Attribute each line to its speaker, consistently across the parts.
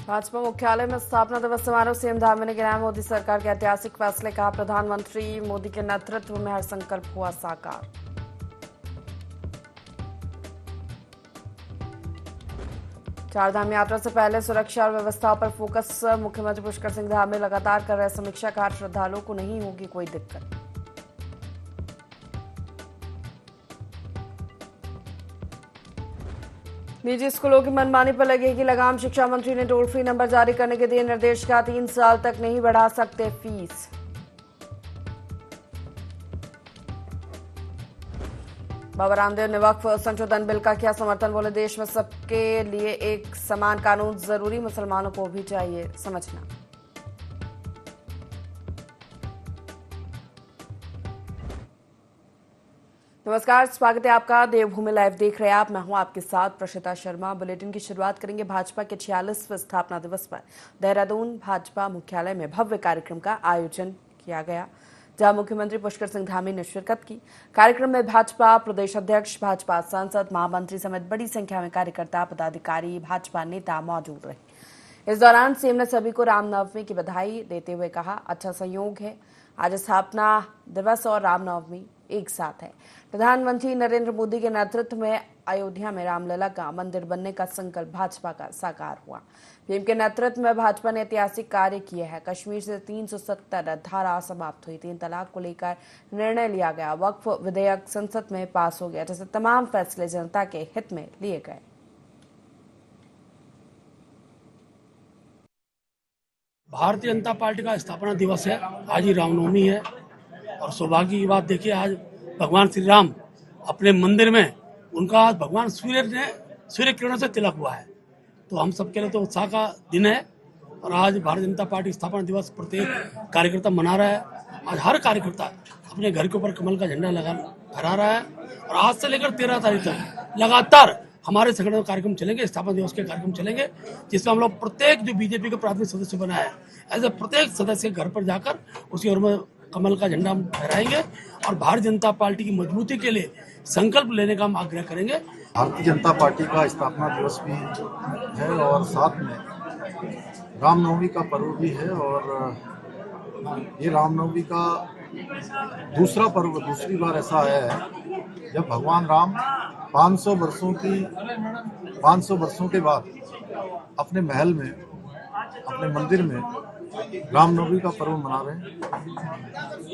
Speaker 1: भाजपा मुख्यालय में स्थापना दिवस समारोह सीएम धामी ने गिनाया मोदी सरकार के ऐतिहासिक फैसले। कहा प्रधानमंत्री मोदी के नेतृत्व में हर संकल्प हुआ साकार। चारधाम यात्रा से पहले सुरक्षा और व्यवस्था पर फोकस। मुख्यमंत्री पुष्कर सिंह धामी लगातार कर रहे समीक्षा। कहा श्रद्धालुओं को नहीं होगी कोई दिक्कत। निजी स्कूलों की मनमानी पर लगेगी लगाम। शिक्षा मंत्री ने टोल फ्री नंबर जारी करने के दिए निर्देश। का 3 साल तक नहीं बढ़ा सकते फीस। बाबा रामदेव ने वक्फ संशोधन बिल का किया समर्थन। बोले देश में सबके लिए एक समान कानून जरूरी, मुसलमानों को भी चाहिए समझना। नमस्कार, स्वागत है आपका। देवभूमि लाइव देख रहे हैं आप। मैं हूं आपके साथ प्रशिता शर्मा। बुलेटिन की शुरुआत करेंगे भाजपा के 46वें स्थापना दिवस पर। देहरादून भाजपा मुख्यालय में भव्य कार्यक्रम का आयोजन किया गया, जहां मुख्यमंत्री पुष्कर सिंह धामी ने शिरकत की। कार्यक्रम में भाजपा प्रदेश अध्यक्ष, भाजपा सांसद, महामंत्री समेत बड़ी संख्या में कार्यकर्ता, पदाधिकारी, भाजपा नेता मौजूद रहे। इस दौरान सीएम ने सभी को रामनवमी की बधाई देते हुए कहा, अच्छा संयोग है आज स्थापना दिवस और रामनवमी एक साथ है। प्रधानमंत्री नरेंद्र मोदी के नेतृत्व में अयोध्या में रामलला का मंदिर बनने का संकल्प भाजपा का साकार हुआ। पीएम के नेतृत्व में भाजपा ने ऐतिहासिक कार्य किए हैं। कश्मीर से 370 धारा समाप्त हुई। 3 तलाक को लेकर निर्णय लिया गया। वक्फ विधेयक संसद में पास हो गया। जैसे तमाम फैसले जनता के हित में लिए गए।
Speaker 2: भारतीय जनता पार्टी का स्थापना दिवस है। आज ही रामनवमी है और सौभाग्य की बात देखिए, आज भगवान श्री राम अपने मंदिर में, उनका आज भगवान सूर्य किरणों से तिलक हुआ है। तो हम सबके लिए तो उत्साह का दिन है और आज भारतीय जनता पार्टी स्थापना दिवस प्रत्येक कार्यकर्ता मना रहा है। आज हर कार्यकर्ता अपने घर के ऊपर कमल का झंडा फहरा रहा है और आज से लेकर 13 तारीख तक लगातार हमारे संगठन कार्यक्रम चलेंगे, स्थापना दिवस के कार्यक्रम चलेंगे, जिसमें हम लोग प्रत्येक जो बीजेपी के प्राथमिक सदस्य बना है, ऐसे प्रत्येक सदस्य घर पर जाकर उसकी ओर में कमल का झंडा फहराएंगे और भारतीय जनता पार्टी की मजबूती के लिए संकल्प लेने का हम आग्रह करेंगे।
Speaker 3: भारतीय जनता पार्टी का स्थापना दिवस भी है और साथ में रामनवमी का पर्व भी है और ये रामनवमी का दूसरा पर्व दूसरी बार ऐसा आया है जब भगवान राम 500 वर्षों के बाद अपने महल में, अपने मंदिर में रामनवमी का पर्व मना रहे हैं।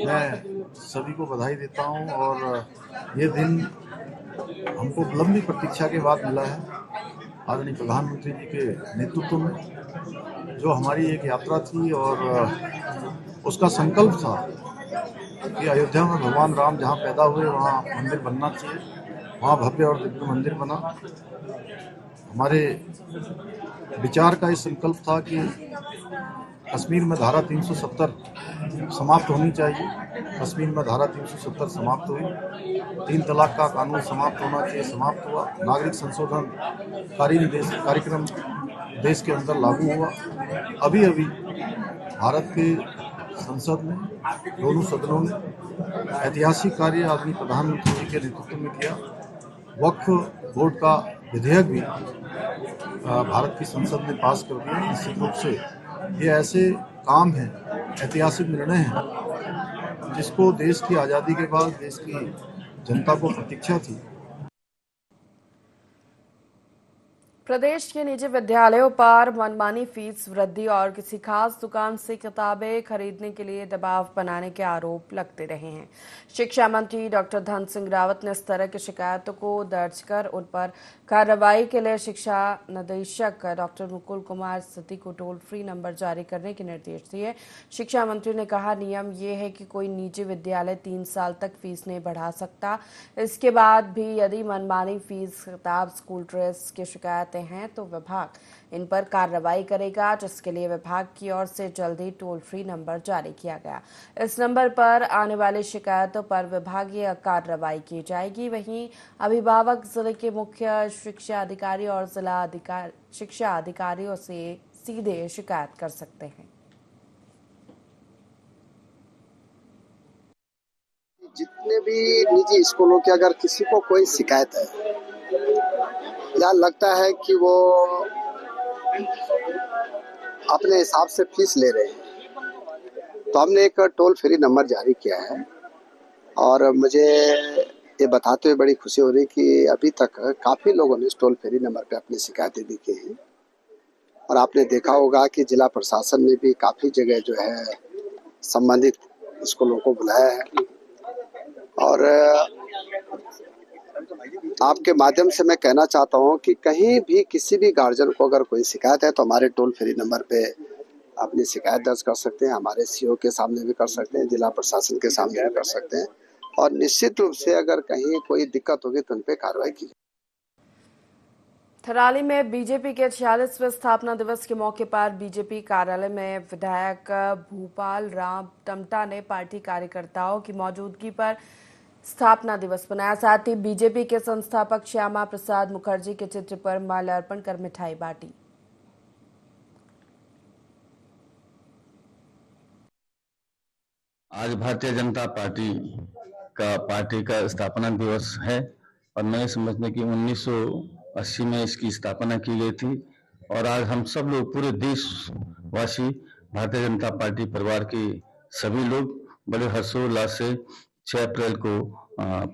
Speaker 3: मैं सभी को बधाई देता हूं और ये दिन हमको लंबी प्रतीक्षा के बाद मिला है। आदरणीय प्रधानमंत्री जी के नेतृत्व में जो हमारी एक यात्रा थी और उसका संकल्प था कि अयोध्या में भगवान राम जहां पैदा हुए वहां मंदिर बनना चाहिए, वहां भव्य और दिव्य मंदिर बना। हमारे विचार का ये संकल्प था कि कश्मीर में धारा 370 समाप्त होनी चाहिए। कश्मीर में धारा 370 समाप्त हुई। 3 तलाक का कानून समाप्त होना चाहिए, समाप्त हुआ। नागरिक संशोधन कार्यक्रम देश के अंदर लागू हुआ। अभी भारत के संसद में दोनों सदनों ने ऐतिहासिक कार्य आदरणीय प्रधानमंत्री जी के नेतृत्व में किया। वक्फ बोर्ड का विधेयक भी भारत की संसद ने पास कर दिया। निश्चित रूप से ये ऐसे काम हैं, ऐतिहासिक निर्णय हैं, जिसको देश की आज़ादी के बाद देश की जनता को प्रतीक्षा थी।
Speaker 1: प्रदेश के निजी विद्यालयों पर मनमानी फीस वृद्धि और किसी खास दुकान से किताबें खरीदने के लिए दबाव बनाने के आरोप लगते रहे हैं। शिक्षा मंत्री डॉक्टर धन सिंह रावत ने इस तरह की शिकायतों को दर्ज कर उन पर कार्रवाई के लिए शिक्षा निदेशक डॉक्टर मुकुल कुमार सती को टोल फ्री नंबर जारी करने के निर्देश दिए। शिक्षा मंत्री ने कहा, नियम ये है कि कोई निजी विद्यालय 3 साल तक फीस नहीं बढ़ा सकता। इसके बाद भी यदि मनमानी फीस, किताब, स्कूल ड्रेस की शिकायत हैं तो विभाग इन पर कार्रवाई करेगा, जिसके लिए विभाग की ओर से जल्द ही टोल फ्री नंबर जारी किया गया। इस नंबर पर आने वाली शिकायतों पर विभागीय कार्रवाई की जाएगी। वहीं अभिभावक जिले के मुख्य शिक्षा अधिकारी और जिला शिक्षा अधिकारियों से सीधे शिकायत कर सकते हैं।
Speaker 4: जितने भी निजी स्कूलों के अगर किसी को कोई शिकायत है या लगता है कि वो अपने हिसाब से फीस ले रहे हैं। तो हमने एक टोल फ्री नंबर जारी किया है और मुझे ये बताते हुए बड़ी खुशी हो रही कि अभी तक काफ़ी लोगों ने इस टोल फ्री नंबर पे अपनी शिकायतें दी की हैं और आपने देखा होगा कि जिला प्रशासन ने भी काफ़ी जगह जो है संबंधित स्कूलों को बुलाया है और आपके माध्यम से मैं कहना चाहता हूं कि कहीं भी किसी भी गार्जियन को अगर कोई शिकायत है तो हमारे टोल फ्री नंबर पे अपनी शिकायत दर्ज कर सकते हैं, हमारे सीओ के सामने भी कर सकते हैं, जिला प्रशासन के सामने भी कर सकते हैं और निश्चित रूप से अगर कहीं कोई दिक्कत होगी तो उन पर कार्रवाई की।
Speaker 1: थराली में बीजेपी के 46वें स्थापना दिवस के मौके पर बीजेपी कार्यालय में विधायक भूपाल राम टमटा ने पार्टी कार्यकर्ताओं की मौजूदगी पर स्थापना दिवस मनाया। साथ ही बीजेपी के संस्थापक श्यामा प्रसाद मुखर्जी के चित्र पर माल्यार्पण कर मिठाई बांटी।
Speaker 5: आज भारतीय जनता पार्टी का स्थापना दिवस है और मैं समझने की 1980 में इसकी स्थापना की गई थी और आज हम सब लोग पूरे देशवासी भारतीय जनता पार्टी परिवार के सभी लोग बड़े हर्षोल्लास से 6 अप्रैल को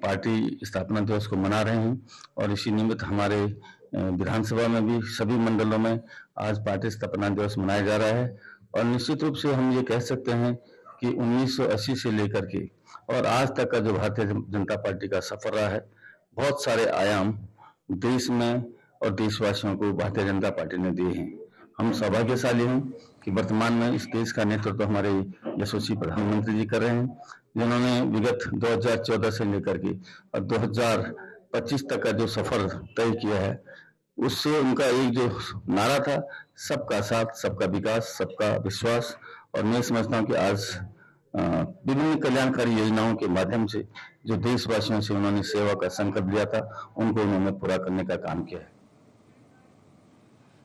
Speaker 5: पार्टी स्थापना दिवस को मना रहे हैं और इसी निमित्त हमारे विधानसभा में भी सभी मंडलों में आज पार्टी स्थापना दिवस मनाया जा रहा है और निश्चित रूप से हम ये कह सकते हैं कि 1980 से लेकर के और आज तक का जो भारतीय जनता पार्टी का सफर रहा है, बहुत सारे आयाम देश में और देशवासियों को भारतीय जनता पार्टी ने दिए हैं। हम सौभाग्यशाली हैं कि वर्तमान में इस देश का नेतृत्व हमारे यशस्वी प्रधानमंत्री जी कर रहे हैं, जिन्होंने विगत 2014 से लेकर के और 2025 तक का जो सफर तय किया है, उससे उनका एक जो नारा था, सबका साथ, सबका विकास, सबका विश्वास, और मैं समझता हूँ कि आज विभिन्न कल्याणकारी योजनाओं के माध्यम से जो देशवासियों से उन्होंने सेवा का संकल्प लिया था, उनको उन्होंने पूरा करने का काम किया है।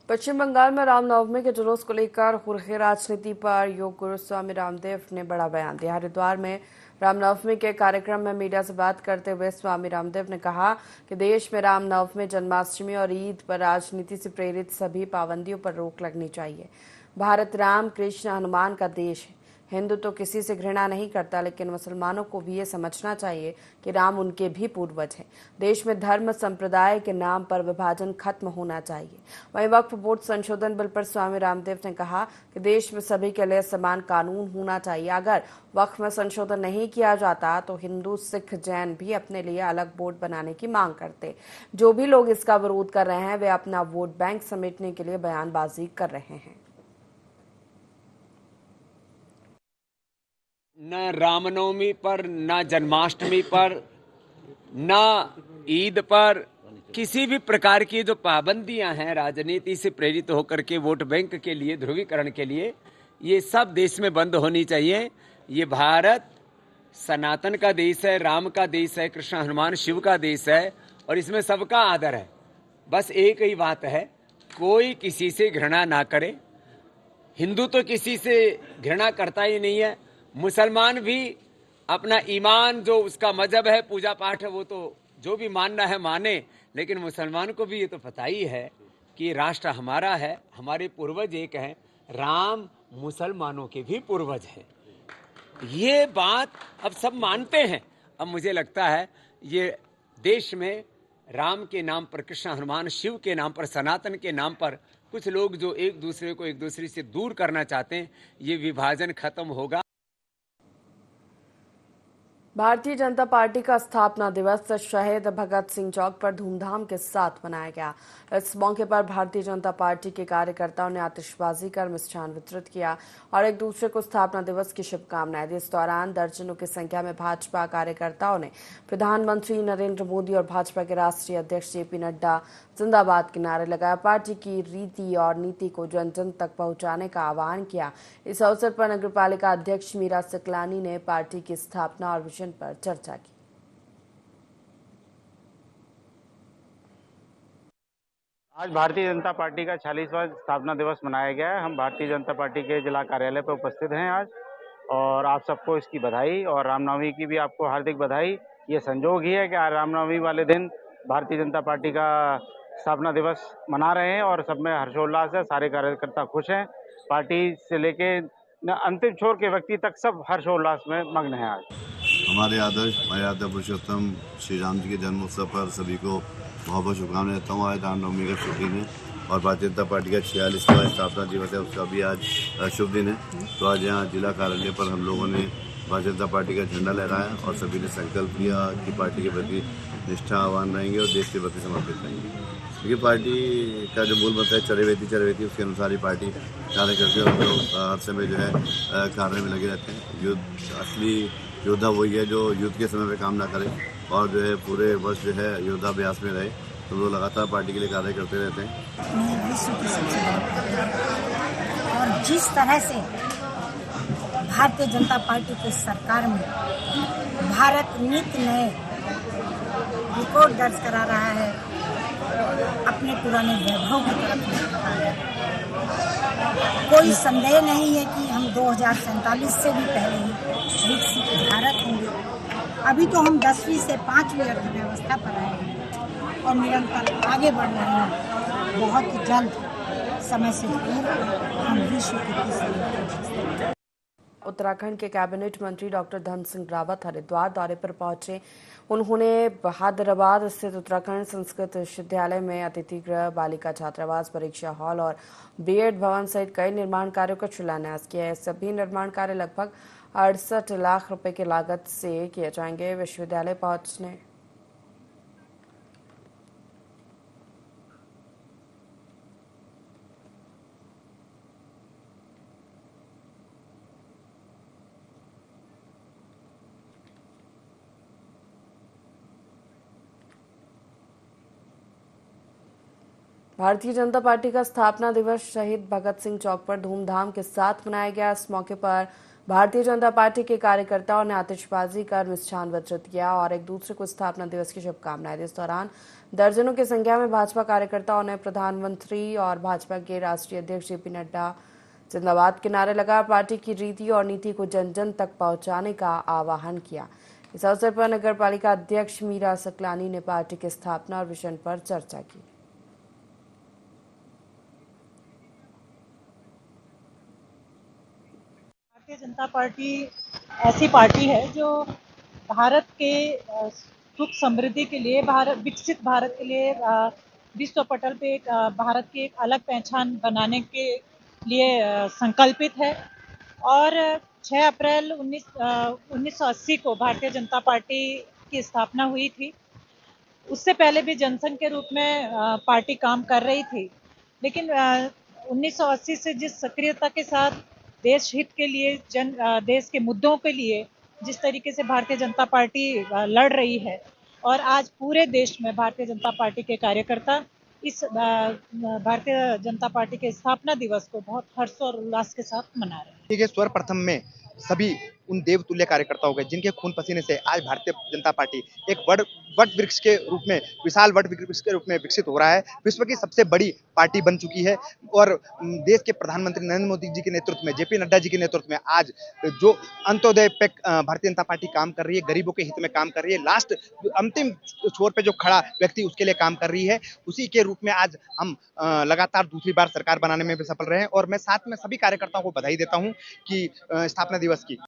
Speaker 1: पश्चिम बंगाल में रामनवमी के जुलूस को लेकर हो रही राजनीति पर योग गुरु स्वामी रामदेव ने बड़ा बयान दिया। हरिद्वार में रामनवमी के कार्यक्रम में मीडिया से बात करते हुए स्वामी रामदेव ने कहा कि देश में रामनवमी, जन्माष्टमी और ईद पर राजनीति से प्रेरित सभी पाबंदियों पर रोक लगनी चाहिए। भारत राम, कृष्ण, हनुमान का देश है। हिंदू तो किसी से घृणा नहीं करता, लेकिन मुसलमानों को भी ये समझना चाहिए कि राम उनके भी पूर्वज हैं। देश में धर्म संप्रदाय के नाम पर विभाजन खत्म होना चाहिए। वहीं वक्फ बोर्ड संशोधन बिल पर स्वामी रामदेव ने कहा कि देश में सभी के लिए समान कानून होना चाहिए। अगर वक्फ में संशोधन नहीं किया जाता तो हिंदू, सिख, जैन भी अपने लिए अलग बोर्ड बनाने की मांग करते। जो भी लोग इसका विरोध कर रहे हैं वे अपना वोट बैंक समेटने के लिए बयानबाजी कर रहे हैं।
Speaker 6: न रामनवमी पर, न जन्माष्टमी पर, न ईद पर किसी भी प्रकार की जो पाबंदियां हैं राजनीति से प्रेरित होकर के वोट बैंक के लिए, ध्रुवीकरण के लिए, ये सब देश में बंद होनी चाहिए। ये भारत सनातन का देश है, राम का देश है, कृष्ण, हनुमान, शिव का देश है और इसमें सबका आदर है। बस एक ही बात है, कोई किसी से घृणा ना करे। हिंदू तो किसी से घृणा करता ही नहीं है। मुसलमान भी अपना ईमान, जो उसका मजहब है, पूजा पाठ है, वो तो जो भी मानना है माने, लेकिन मुसलमान को भी ये तो पता ही है कि राष्ट्र हमारा है, हमारे पूर्वज एक हैं। राम मुसलमानों के भी पूर्वज हैं। ये बात अब सब मानते हैं। अब मुझे लगता है ये देश में राम के नाम पर, कृष्ण, हनुमान, शिव के नाम पर, सनातन के नाम पर कुछ लोग जो एक दूसरे को एक दूसरे से दूर करना चाहते हैं, ये विभाजन खत्म होगा।
Speaker 1: भारतीय जनता पार्टी का स्थापना दिवस शहीद भगत सिंह चौक पर धूमधाम के साथ मनाया गया। इस मौके पर भारतीय जनता पार्टी के कार्यकर्ताओं ने आतिशबाजी कर मिष्ठान वितरित किया और एक दूसरे को स्थापना दिवस की शुभकामनाएं दी। इस दौरान दर्जनों की संख्या में भाजपा कार्यकर्ताओं ने प्रधानमंत्री नरेंद्र मोदी और भाजपा के राष्ट्रीय अध्यक्ष जेपी नड्डा जिंदाबाद के नारे लगाए। पार्टी की रीति और नीति को जन जन तक पहुंचाने का आह्वान किया। इस अवसर पर नगरपालिका अध्यक्ष मीरा सिकलानी ने पार्टी की स्थापना और विजन पर चर्चा की।
Speaker 7: आज भारतीय जनता पार्टी का 46वां स्थापना दिवस मनाया गया है। हम भारतीय जनता पार्टी के जिला कार्यालय पर उपस्थित हैं आज, और आप सबको इसकी बधाई और रामनवमी की भी आपको हार्दिक बधाई। ये संजोग ही है कि आज रामनवमी वाले दिन भारतीय जनता पार्टी का स्थापना दिवस मना रहे हैं और सब में हर्षोल्लास है। सारे कार्यकर्ता खुश हैं। पार्टी से लेके अंतिम छोर के व्यक्ति तक सब हर्षोल्लास में मग्न हैं आज।
Speaker 8: हमारे आदर्श मर्यादा पुरुषोत्तम श्री राम जी के जन्मोत्सव पर सभी को बहुत बहुत शुभकामनाएं देता हूँ। आज रामनवमी का शुभ दिन है और भारतीय जनता पार्टी का 46वां स्थापना दिवस है, उसका भी आज शुभ दिन है। तो आज यहाँ जिला कार्यालय पर हम लोगों ने भारतीय जनता पार्टी का झंडा लहराया और सभी ने संकल्प किया कि पार्टी के प्रति निष्ठावान रहेंगे और देश के प्रति समर्पित रहेंगे। क्योंकि पार्टी का जो मूल मंत्र है चरवेती, उसके अनुसार ही पार्टी कार्य करती है और लोग हर समय जो है कार्य में लगे रहते हैं। युद्ध असली योद्धा वही है जो युद्ध के समय पे काम ना करे और जो है पूरे वर्ष जो है योद्धाभ्यास में रहे। तो लोग लगातार पार्टी के लिए कार्य करते रहते हैं।
Speaker 9: विश्व की सबसे बड़ी पार्टी और जिस तरह से भारतीय जनता पार्टी की सरकार में भारत नित नए रिकॉर्ड दर्ज करा रहा है, अपने पुराने वैभव की तरफ बढ़ रहा है। कोई संदेह नहीं है कि हम 2047 से भी पहले ही विकसित भारत होंगे। अभी तो हम 10वीं से 5वीं अर्थव्यवस्था पर आए हैं और निरंतर आगे बढ़ रहे हैं। बहुत जल्द समय से पूर्व हम विश्व की तीसरी।
Speaker 1: उत्तराखंड के कैबिनेट मंत्री डॉक्टर धन सिंह रावत हरिद्वार दौरे पर पहुंचे। उन्होंने बहादुराबाद स्थित उत्तराखंड संस्कृत विश्वविद्यालय में अतिथि गृह, बालिका छात्रावास, परीक्षा हॉल और बीएड भवन सहित कई निर्माण कार्यों का शिलान्यास किया है। सभी निर्माण कार्य लगभग 68 लाख रुपए की लागत से किए जाएंगे। विश्वविद्यालय पहुंचने भारतीय जनता पार्टी का स्थापना दिवस शहीद भगत सिंह चौक पर धूमधाम के साथ मनाया गया। इस मौके पर भारतीय जनता पार्टी के कार्यकर्ताओं ने आतिशबाजी कर मिष्ठान वितरित किया और एक दूसरे को स्थापना दिवस की शुभकामनाएं दी। इस दौरान दर्जनों की संख्या में भाजपा कार्यकर्ताओं ने प्रधानमंत्री और भाजपा के राष्ट्रीय अध्यक्ष जेपी नड्डा जिंदाबाद के नारे लगा पार्टी की रीति और नीति को जन जन तक पहुंचाने का आह्वान किया। इस अवसर पर नगर पालिका अध्यक्ष मीरा सकलानी ने पार्टी की स्थापना और विजन पर चर्चा की।
Speaker 10: भारतीय जनता पार्टी ऐसी पार्टी है जो भारत के सुख समृद्धि के लिए, विकसित भारत के लिए, विश्व पटल पे भारत की एक अलग पहचान बनाने के लिए संकल्पित है। और 6 अप्रैल 1980 को भारतीय जनता पार्टी की स्थापना हुई थी। उससे पहले भी जनसंघ के रूप में पार्टी काम कर रही थी, लेकिन 1980 से जिस सक्रियता के साथ देश हित के लिए, देश के मुद्दों के लिए जिस तरीके से भारतीय जनता पार्टी लड़ रही है, और आज पूरे देश में भारतीय जनता पार्टी के कार्यकर्ता इस भारतीय जनता पार्टी के स्थापना दिवस को बहुत हर्ष और उल्लास के साथ मना रहे हैं।
Speaker 11: देखिए, सर्वप्रथम में सभी उन देवतुल्य कार्यकर्ताओं के जिनके खून पसीने से आज भारतीय जनता पार्टी एक वट वृक्ष के रूप में, विशाल वट वृक्ष के रूप में विकसित हो रहा है। विश्व की सबसे बड़ी पार्टी बन चुकी है और देश के प्रधानमंत्री नरेंद्र मोदी जी के नेतृत्व में, जेपी नड्डा जी के नेतृत्व में आज जो अंत्योदय पे भारतीय जनता पार्टी काम कर रही है, गरीबों के हित में काम कर रही है, लास्ट अंतिम छोर पे जो खड़ा व्यक्ति उसके लिए काम कर रही है, उसी के रूप में आज हम लगातार दूसरी बार सरकार बनाने में भी सफल रहे हैं। और मैं साथ में सभी कार्यकर्ताओं को बधाई देता हूँ कि स्थापना दिवस की।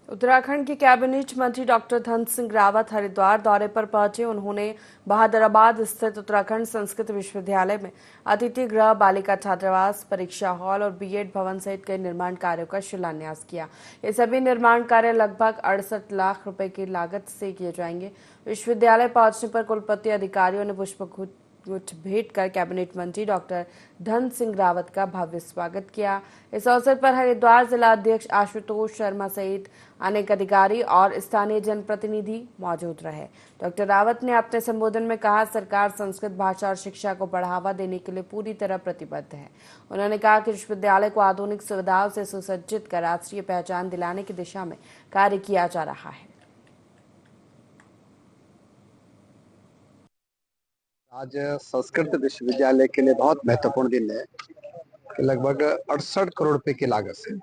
Speaker 1: उत्तराखंड के कैबिनेट मंत्री डॉक्टर धन सिंह रावत हरिद्वार दौरे पर पहुंचे। उन्होंने बहादुराबाद स्थित उत्तराखंड संस्कृत विश्वविद्यालय में अतिथि गृह, बालिका छात्रावास, परीक्षा हॉल और बीएड भवन सहित कई निर्माण कार्यों का शिलान्यास किया। ये सभी निर्माण कार्य लगभग 68 लाख रुपए की लागत से किए जाएंगे। विश्वविद्यालय पहुंचने पर कुलपति अधिकारियों ने पुष्पगुच्छ भेंट कर कैबिनेट मंत्री डॉक्टर धन सिंह रावत का भव्य स्वागत किया। इस अवसर पर हरिद्वार जिला अध्यक्ष आशुतोष शर्मा सहित अनेक अधिकारी और स्थानीय जनप्रतिनिधि मौजूद रहे। डॉक्टर रावत ने अपने संबोधन में कहा, सरकार संस्कृत भाषा और शिक्षा को बढ़ावा देने के लिए पूरी तरह प्रतिबद्ध है। उन्होंने कहा कि विश्वविद्यालय को आधुनिक सुविधाओं से सुसज्जित कर राष्ट्रीय पहचान दिलाने की दिशा में कार्य किया जा रहा है।
Speaker 12: आज संस्कृत विश्वविद्यालय के लिए बहुत महत्वपूर्ण दिन है। लगभग 68 करोड़ रुपए की लागत से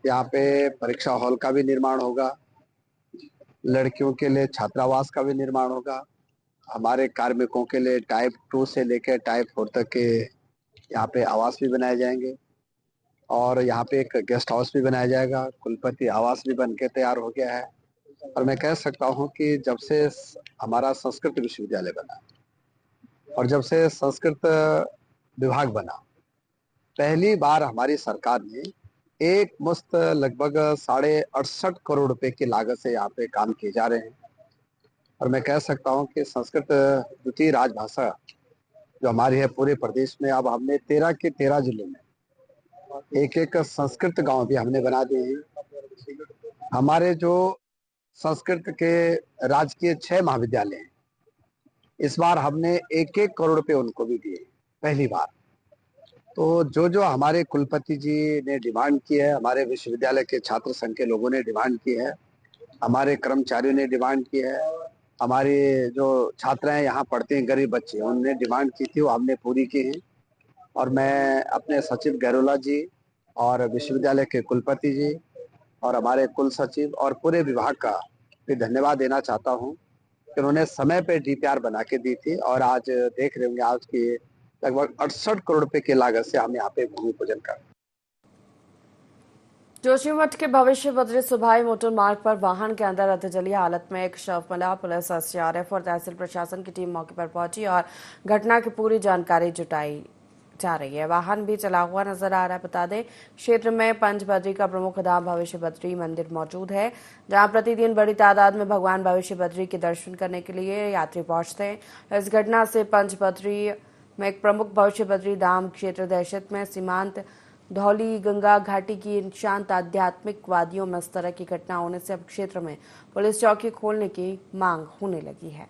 Speaker 12: यहाँ पे परीक्षा हॉल का भी निर्माण होगा, लड़कियों के लिए छात्रावास का भी निर्माण होगा, हमारे कार्मिकों के लिए टाइप 2 से लेकर टाइप 4 तक के यहाँ पे आवास भी बनाए जाएंगे और यहाँ पे एक गेस्ट हाउस भी बनाया जाएगा। कुलपति आवास भी बन के तैयार हो गया है और मैं कह सकता हूँ कि जब से हमारा संस्कृत विश्वविद्यालय बना और जब से संस्कृत विभाग बना, पहली बार हमारी सरकार ने एक मुश्त लगभग 68.5 करोड़ रुपए की लागत से यहाँ पे काम किए जा रहे हैं और मैं कह सकता हूँ कि संस्कृत द्वितीय राजभाषा जो हमारी है पूरे प्रदेश में, अब हमने 13 के 13 जिलों में एक एक संस्कृत गांव भी हमने बना दिए हैं। हमारे जो संस्कृत के राजकीय 6 महाविद्यालय हैं, इस बार हमने 1-1 करोड़ रुपए उनको भी दिए पहली बार। तो जो हमारे कुलपति जी ने डिमांड की है, हमारे विश्वविद्यालय के छात्र संघ के लोगों ने डिमांड की है, हमारे कर्मचारियों ने डिमांड की है, हमारे जो छात्र हैं यहाँ पढ़ते हैं गरीब बच्चे, उनने डिमांड की थी, वो हमने पूरी की है। और मैं अपने सचिव गहरोला जी और विश्वविद्यालय के कुलपति जी और हमारे कुल सचिव और पूरे विभाग का भी धन्यवाद देना चाहता हूँ कि उन्होंने समय पे डीपीआर बना के दी थी और आज देख रहे होंगे आज की लगभग 68 करोड़ रुपए की लागत से हम यहाँ पे भूमि पूजन कर।
Speaker 1: जोशीमठ के भविष्य बद्री सुभाई मोटर मार्ग पर वाहन के अंदर अधजली हालत में एक शव मिला। पुलिस, एसडीआरएफ और तहसील प्रशासन की टीम मौके पर पहुंची और घटना की पूरी जानकारी जुटाई जा रही है। वाहन भी चला हुआ नजर आ रहा है। बता दें, क्षेत्र में पंचबद्री का प्रमुख धाम भविष्य बद्री मंदिर मौजूद है, जहां प्रतिदिन बड़ी तादाद में भगवान भविष्य बद्री के दर्शन करने के लिए यात्री पहुंचते हैं। इस घटना से पंचबद्री में एक प्रमुख भविष्य बद्री धाम क्षेत्र दहशत में सीमांत धौली गंगा घाटी की शांत आध्यात्मिक वादियों में इस तरह की घटना होने से अब क्षेत्र में पुलिस चौकी खोलने की मांग होने लगी है।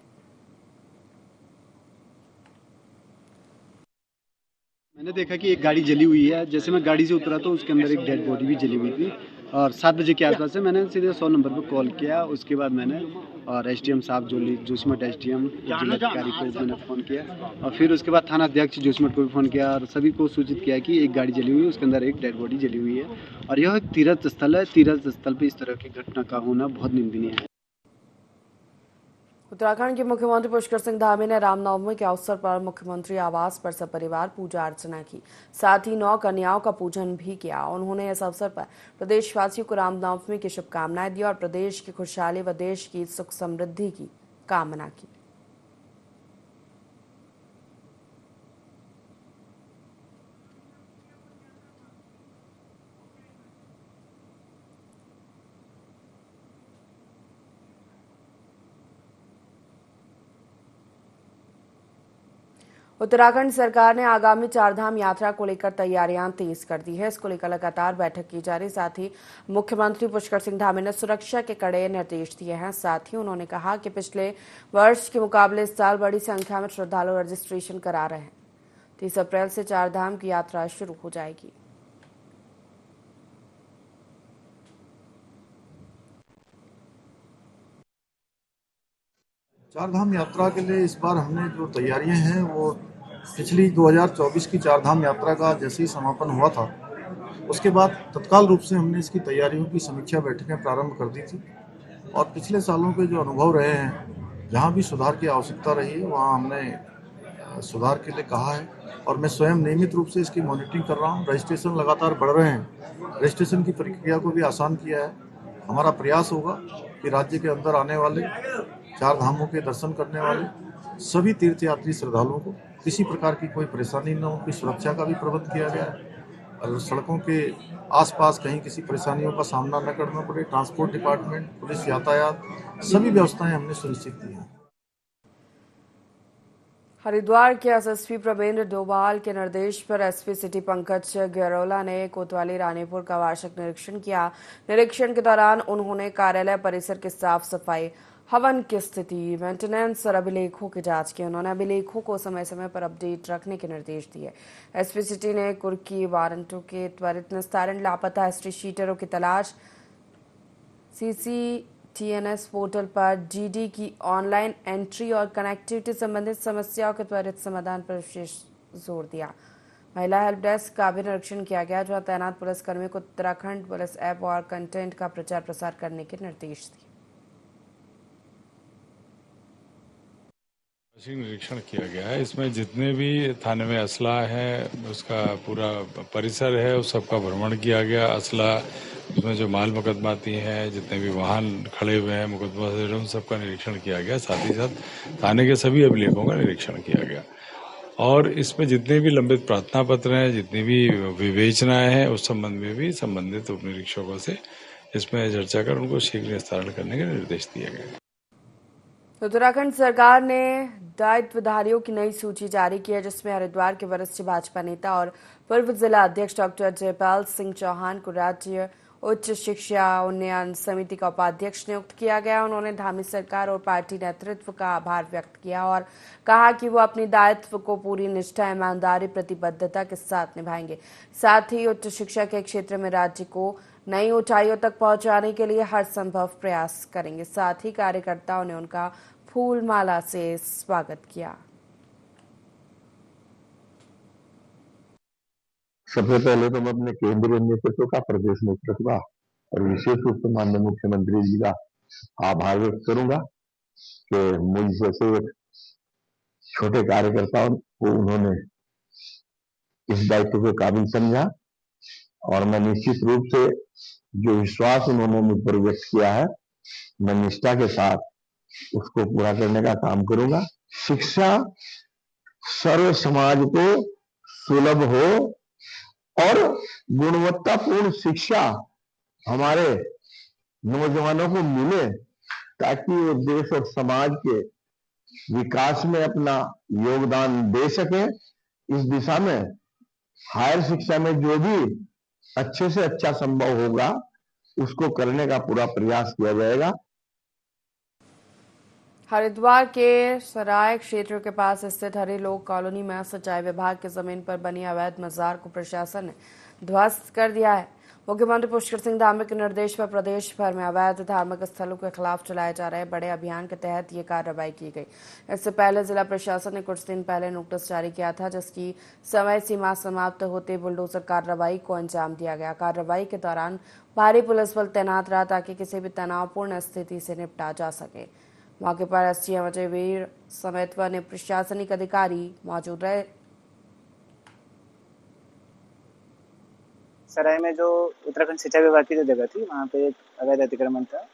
Speaker 13: मैंने देखा कि एक गाड़ी जली हुई है। जैसे मैं गाड़ी से उतरा तो उसके अंदर एक डेड बॉडी भी जली हुई थी और 7 बजे के आसपास से मैंने सीधे 100 नंबर पर कॉल किया। उसके बाद मैंने और एसडीएम साहब जोशीमठ एसडीएम जिलाधिकारी को मैंने फ़ोन किया और फिर उसके बाद थाना अध्यक्ष जोशीमठ को भी फ़ोन किया और सभी को सूचित किया कि एक गाड़ी जली हुई है, उसके अंदर एक डेड बॉडी जली हुई है और यह एक तीर्थ स्थल है। तीर्थ स्थल पर इस तरह की घटना का होना बहुत निंदनीय है।
Speaker 1: उत्तराखंड के मुख्यमंत्री पुष्कर सिंह धामी ने रामनवमी के अवसर पर मुख्यमंत्री आवास पर सपरिवार पूजा अर्चना की, साथ ही 9 कन्याओं का पूजन भी किया। उन्होंने इस अवसर पर प्रदेशवासियों को रामनवमी की शुभकामनाएं दी और प्रदेश की खुशहाली व देश की सुख समृद्धि की कामना की। उत्तराखंड सरकार ने आगामी चारधाम यात्रा को लेकर तैयारियां तेज कर दी है। इसको लेकर लगातार बैठक की जा रही। साथ ही मुख्यमंत्री पुष्कर सिंह धामी ने सुरक्षा के कड़े निर्देश दिए हैं। साथ ही उन्होंने कहा कि पिछले वर्ष के मुकाबले इस साल बड़ी संख्या में श्रद्धालु रजिस्ट्रेशन करा रहे हैं। 30 अप्रैल से चारधाम की यात्रा शुरू हो जाएगी।
Speaker 3: चारधाम यात्रा के लिए इस बार हमने जो तैयारियां हैं वो पिछली 2024 की चारधाम यात्रा का जैसे ही समापन हुआ था उसके बाद तत्काल रूप से हमने इसकी तैयारियों की समीक्षा बैठकें प्रारंभ कर दी थी और पिछले सालों के जो अनुभव रहे हैं, जहां भी सुधार की आवश्यकता रही है वहां हमने सुधार के लिए कहा है और मैं स्वयं नियमित रूप से इसकी मॉनिटरिंग कर रहा हूं। रजिस्ट्रेशन लगातार बढ़ रहे हैं, रजिस्ट्रेशन की प्रक्रिया को भी आसान किया है। हमारा प्रयास होगा कि राज्य के अंदर आने वाले चार धामों के दर्शन करने वाले सभी तीर्थयात्री श्रद्धालुओं को किसी प्रकार की कोई परेशानी न हो, की सुरक्षा का भी प्रबंध किया गया है और सड़कों के आसपास कहीं किसी परेशानियों का सामना न करना पड़े। ट्रांसपोर्ट डिपार्टमेंट, पुलिस, यातायात सभी व्यवस्थाएं हमने सुनिश्चित की हैं।
Speaker 1: हरिद्वार के एसएसपी प्रवेंद्र डोभाल के निर्देश पर एसपी सिटी पंकज गहरोला ने कोतवाली रानीपुर का वार्षिक निरीक्षण किया। निरीक्षण के दौरान उन्होंने कार्यालय परिसर की साफ सफाई, हवन की स्थिति, मेंटेनेंस और अभिलेखों की जांच की। उन्होंने अभिलेखों को समय समय पर अपडेट रखने के निर्देश दिए। एसपी सिटी ने कुर्की वारंटों के त्वरित निस्तारण, लापता हिस्ट्री शीटरों की तलाश, सीसीटीएनएस पोर्टल पर जीडी की ऑनलाइन एंट्री और कनेक्टिविटी संबंधित समस्याओं के त्वरित समाधान पर विशेष जोर दिया। महिला हेल्प डेस्क का भी निरीक्षण किया गया, जहां तैनात पुलिसकर्मियों को उत्तराखंड पुलिस ऐप और कंटेंट का प्रचार प्रसार करने के निर्देश दिए।
Speaker 14: वार्षिक निरीक्षण किया गया है। इसमें जितने भी थाने में असला है, उसका पूरा परिसर है, उस सबका भ्रमण किया गया। असला, उसमें जो माल मुकदमाती हैं, जितने भी वाहन खड़े हुए हैं मुकदमा से, उन सबका निरीक्षण किया गया। साथ ही साथ थाने के सभी अभिलेखों का निरीक्षण किया गया और इसमें जितने भी लंबित प्रार्थना पत्र हैं, जितनी भी विवेचनाएं हैं, उस संबंध में भी संबंधित उप निरीक्षकों से इसमें चर्चा कर उनको शीघ्र निस्तारण करने के निर्देश दिए गए।
Speaker 1: उत्तराखंड सरकार ने दायित्वधारियों की नई सूची जारी की है, जिसमें हरिद्वार के वरिष्ठ भाजपा नेता और पूर्व जिला अध्यक्ष डॉक्टर जयपाल सिंह चौहान को राज्य उच्च शिक्षा उन्नयन समिति का उपाध्यक्ष नियुक्त किया गया। उन्होंने धामी सरकार और पार्टी नेतृत्व का आभार व्यक्त किया और कहा कि वो अपने दायित्व को पूरी निष्ठा, ईमानदारी, प्रतिबद्धता के साथ निभाएंगे। साथ ही उच्च शिक्षा के क्षेत्र में राज्य को नई ऊंचाइयों तक पहुंचाने के लिए हर संभव प्रयास करेंगे। साथ ही कार्यकर्ताओं ने उनका फूल माला से स्वागत किया।
Speaker 15: सबसे पहले तो मैं अपने केंद्रीय नेतृत्व का, प्रदेश नेतृत्व का और विशेष रूप से माननीय मुख्यमंत्री जी का आभार व्यक्त करूंगा कि मुझ जैसे एक छोटे कार्यकर्ताओं को उन्होंने इस दायित्व के काबिल समझा और मैं निश्चित रूप से जो विश्वास उन्होंने मुझ पर व्यक्त किया है, मैं निष्ठा के साथ उसको पूरा करने का काम करूंगा। शिक्षा सर्व समाज को सुलभ हो और गुणवत्तापूर्ण शिक्षा हमारे नौजवानों को मिले ताकि वो देश और समाज के विकास में अपना योगदान दे सके। इस दिशा में हायर शिक्षा में जो भी अच्छे से अच्छा संभव होगा उसको करने का पूरा प्रयास किया जाएगा।
Speaker 1: हरिद्वार के सराय क्षेत्र के पास स्थित हरिलोक कॉलोनी में सिंचाई विभाग की जमीन पर बनी अवैध मजार को प्रशासन ने ध्वस्त कर दिया है। मुख्यमंत्री पुष्कर सिंह धामी के निर्देश पर प्रदेश भर में अवैध धार्मिक स्थलों के खिलाफ चलाए जा रहे बड़े अभियान के तहत ये कार्रवाई की गई। इससे पहले जिला प्रशासन ने कुछ दिन पहले नोटिस जारी किया था, जिसकी समय सीमा समाप्त होते बुलडोजर कार्रवाई को अंजाम दिया गया। कार्रवाई के दौरान भारी पुलिस बल तैनात रहा ताकि किसी भी तनावपूर्ण स्थिति से निपटा जा सके। मौके पर एसडीएम अजय वीर समेत अन्य प्रशासनिक अधिकारी मौजूद रहे।
Speaker 16: सराय में जो उत्तराखंड सिंचाई विभाग की जो जगह थी, वहाँ पे एक अवैध अतिक्रमण था,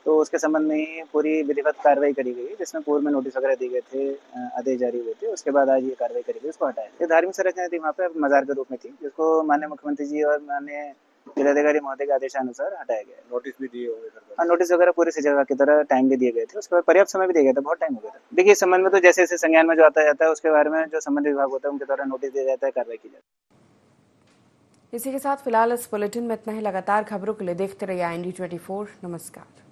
Speaker 16: तो उसके संबंध में ही पूरी विधिवत कार्रवाई करी गई, जिसमें पूर्व में नोटिस वगैरह दिए गए थे, आदेश जारी हुए थे। उसके बाद आज ये कार्रवाई करी गई, उसको हटाया। ये धार्मिक संरचना थी वहाँ पे मजार के रूप में थी, जिसको माननीय मुख्यमंत्री जी और माननीय जिलाधिकारी महोदय के आदेशानुसार हटाया गया। नोटिस भी दिए हुए थे, नोटिस वगैरह पूरी जगह की तरह टाइम भी दिए गए थे। उसके बाद पर्याप्त समय भी दिया गया था, बहुत टाइम हो गया था। देखिए, इस संबंध में तो जैसे जैसे संज्ञान में जो आता जाता है उसके बारे में जो संबंधित विभाग होता है उनके द्वारा नोटिस दिया जाता है, कार्रवाई की जाती है।
Speaker 1: इसी के साथ फिलहाल इस बुलेटिन में इतना ही। लगातार खबरों के लिए देखते रहिए IND24। नमस्कार।